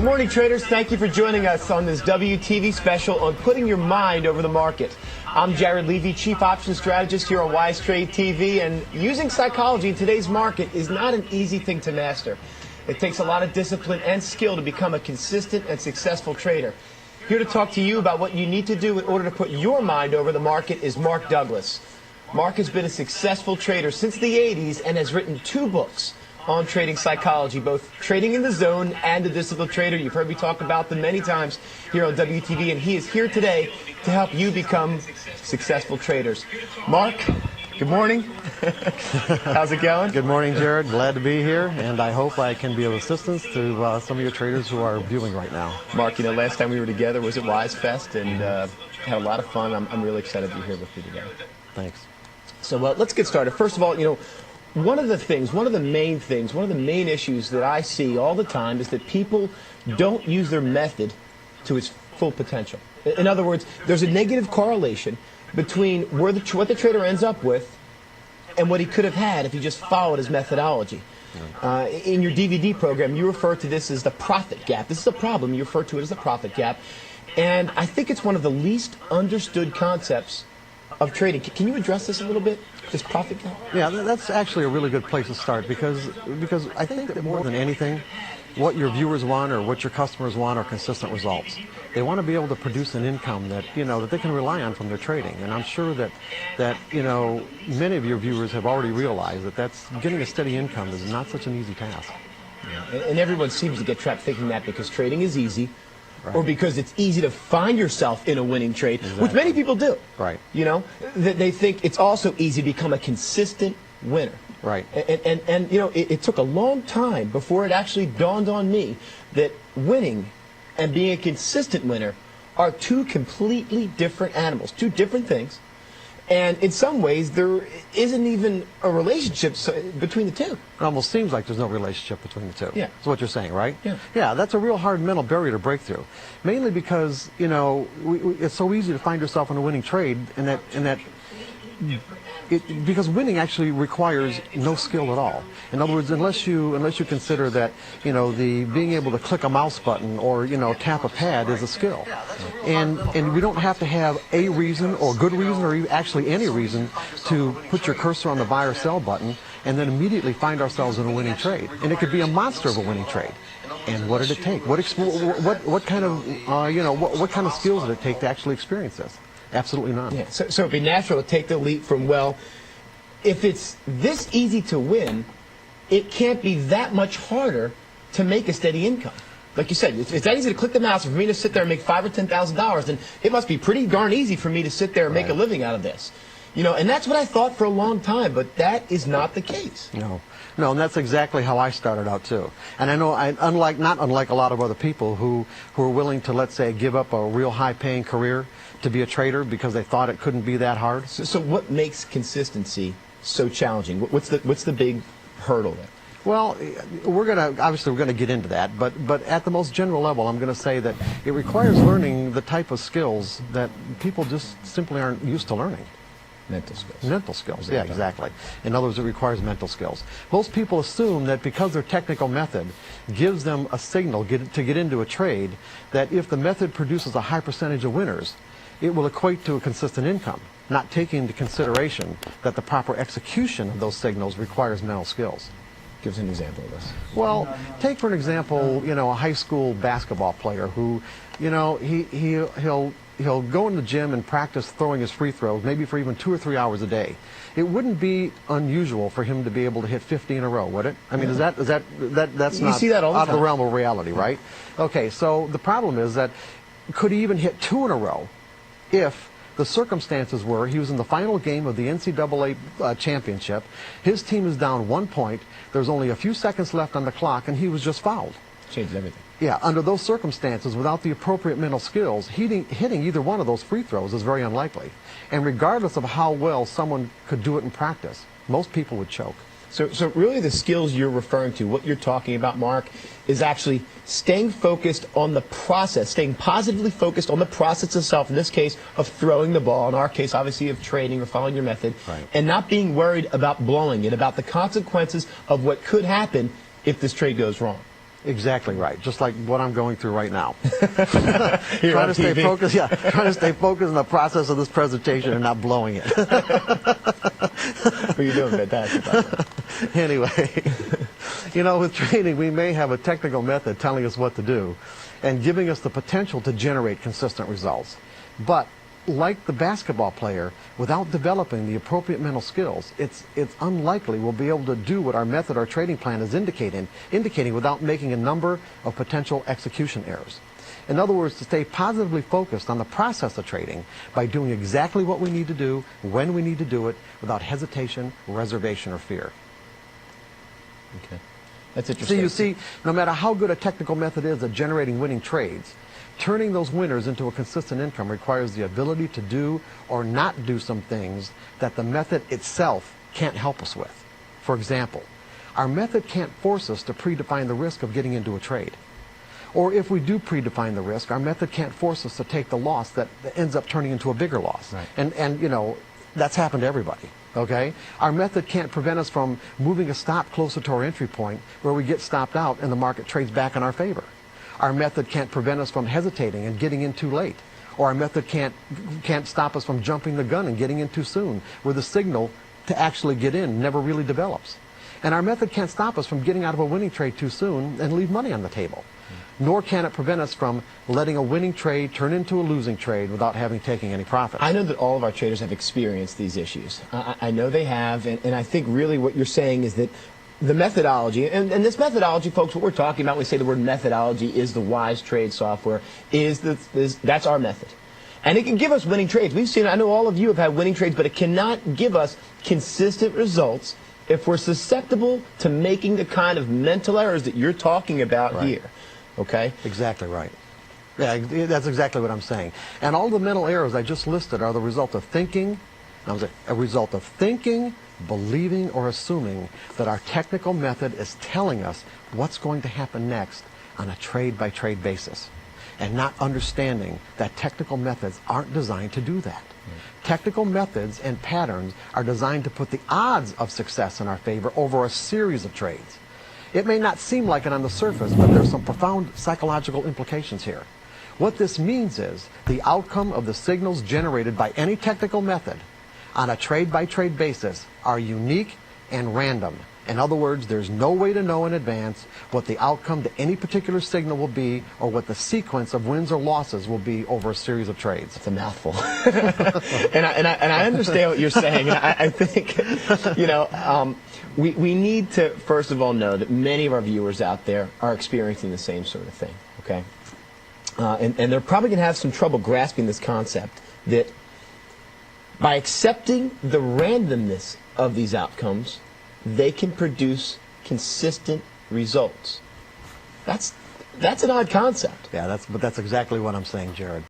morning, traders. Thank you for joining us on this WTV special on putting your mind over the market. I'm Jared Levy, Chief Options Strategist here on Wise Trade TV, and using psychology in today's market is not an easy thing to master. It takes a lot of discipline and skill to become a consistent and successful trader. Here to talk to you about what you need to do in order to put your mind over the market is Mark Douglas. Mark has been a successful trader since the 80s and has written 2 books on trading psychology, both Trading in the Zone and The Disciplined Trader. You've heard me talk about them many times here on WTV, and he is here today to help you become successful traders. Mark, good morning. How's it going? Good morning, Jared. Glad to be here, and I hope I can be of assistance to some of your traders who are viewing right now. Mark, you know, last time we were together was at Wise Fest, and had a lot of fun. I'm really excited to be here with you today. Thanks. So let's get started. First of all, you know, one of the main issues that I see all the time is that people don't use their method to its full potential. In other words, there's a negative correlation between what the trader ends up with and what he could have had if he just followed his methodology. In your DVD program, you refer to this as the profit gap. This is a problem. You refer to it as the profit gap. And I think it's one of the least understood concepts of trading. Can you address this a little bit, this profit gap? Yeah, that's actually a really good place to start because I think that more than anything, what your viewers want or what your customers want are consistent results. They want to be able to produce an income that that they can rely on from their trading. And I'm sure that many of your viewers have already realized that getting a steady income is not such an easy task. Yeah. And everyone seems to get trapped thinking that because trading is easy. Right. Or because it's easy to find yourself in a winning trade, exactly. Which many people do. Right. You know, that they think it's also easy to become a consistent winner. Right. And you know, it took a long time before it actually dawned on me that winning and being a consistent winner are 2 completely different animals, 2 different things. And in some ways, there isn't even a relationship between the 2. It almost seems like there's no relationship between the 2. Yeah. That's what you're saying, right? Yeah. Yeah, that's a real hard mental barrier to break through. Mainly because, it's so easy to find yourself in a winning trade because winning actually requires no skill at all. In other words, unless you consider that the being able to click a mouse button or tap a pad is a skill, and we don't have to have a reason or good reason or actually any reason to put your cursor on the buy or sell button and then immediately find ourselves in a winning trade. And it could be a monster of a winning trade. And what did it take? What kind of what kind of skills did it take to actually experience this? Absolutely none. Yeah. So it'd be natural to take the leap from, well, if it's this easy to win, it can't be that much harder to make a steady income. Like you said, if it's that easy to click the mouse and for me to sit there and make $5,000 or $10,000, then it must be pretty darn easy for me to sit there and make a living out of this. And that's what I thought for a long time, but that is not the case. No, and that's exactly how I started out too. And I know, not unlike a lot of other people who are willing to, let's say, give up a real high-paying career to be a trader because they thought it couldn't be that hard. So what makes consistency so challenging? What's the big hurdle there? Well, we're gonna get into that, but at the most general level, I'm going to say that it requires learning the type of skills that people just simply aren't used to learning. Mental skills. Mental skills, yeah, exactly. In other words, it requires mental skills. Most people assume that because their technical method gives them a signal to get into a trade, that if the method produces a high percentage of winners, it will equate to a consistent income, not taking into consideration that the proper execution of those signals requires mental skills. Give us an example of this. Well, take for an example, a high school basketball player who, he'll go in the gym and practice throwing his free throws, maybe for even 2 or 3 hours a day. It wouldn't be unusual for him to be able to hit 50 in a row, would it? I mean, that's you not see that all the out time. of the realm of reality, right? Okay, so the problem is that could he even hit 2 in a row if the circumstances were he was in the final game of the NCAA championship, his team is down 1 point, there's only a few seconds left on the clock, and he was just fouled. Changed everything. Yeah, under those circumstances, without the appropriate mental skills, hitting either one of those free throws is very unlikely. And regardless of how well someone could do it in practice, most people would choke. So really the skills you're referring to, what you're talking about, Mark, is actually staying focused on the process, staying positively focused on the process itself, in this case of throwing the ball, in our case obviously of trading or following your method, right. And not being worried about blowing it, about the consequences of what could happen if this trade goes wrong. Exactly right. Just like what I'm going through right now. Here Trying on to stay TV. focused. Yeah, trying to stay focused in the process of this presentation and not blowing it. Well, you're doing fantastic, by the way. Anyway, you know, with trading, we may have a technical method telling us what to do and giving us the potential to generate consistent results. But like the basketball player, without developing the appropriate mental skills, it's unlikely we'll be able to do what our method or trading plan is indicating without making a number of potential execution errors. In other words, to stay positively focused on the process of trading by doing exactly what we need to do, when we need to do it, without hesitation, reservation, or fear. Okay. That's interesting. So you see, no matter how good a technical method is at generating winning trades, turning those winners into a consistent income requires the ability to do or not do some things that the method itself can't help us with. For example, our method can't force us to predefine the risk of getting into a trade. Or if we do predefine the risk, our method can't force us to take the loss that ends up turning into a bigger loss. Right. And you know, that's happened to everybody. Okay? Our method can't prevent us from moving a stop closer to our entry point where we get stopped out and the market trades back in our favor. Our method can't prevent us from hesitating and getting in too late. Or our method can't stop us from jumping the gun and getting in too soon, where the signal to actually get in never really develops. And our method can't stop us from getting out of a winning trade too soon and leave money on the table. Nor can it prevent us from letting a winning trade turn into a losing trade without having taken any profit. I know that all of our traders have experienced these issues. I know they have, and I think really what you're saying is that the methodology, and this methodology, folks, what we're talking about, we say the word methodology is the Wise Trade software, that's our method. And it can give us winning trades. We've seen, I know all of you have had winning trades, but it cannot give us consistent results if we're susceptible to making the kind of mental errors that you're talking about Right. here. Okay? Exactly right. Yeah, that's exactly what I'm saying. And all the mental errors I just listed are the result of thinking, believing, or assuming that our technical method is telling us what's going to happen next on a trade-by-trade basis, and not understanding that technical methods aren't designed to do that. Technical methods and patterns are designed to put the odds of success in our favor over a series of trades. It may not seem like it on the surface, but there's some profound psychological implications here. What this means is the outcome of the signals generated by any technical method on a trade-by-trade basis are unique and random. In other words, there's no way to know in advance what the outcome to any particular signal will be or what the sequence of wins or losses will be over a series of trades. It's a mouthful. and I understand what you're saying. I think, you know, we need to, first of all, know that many of our viewers out there are experiencing the same sort of thing, okay? And they're probably going to have some trouble grasping this concept that by accepting the randomness of these outcomes, they can produce consistent results. That's an odd concept. Yeah, but that's exactly what I'm saying, Jared.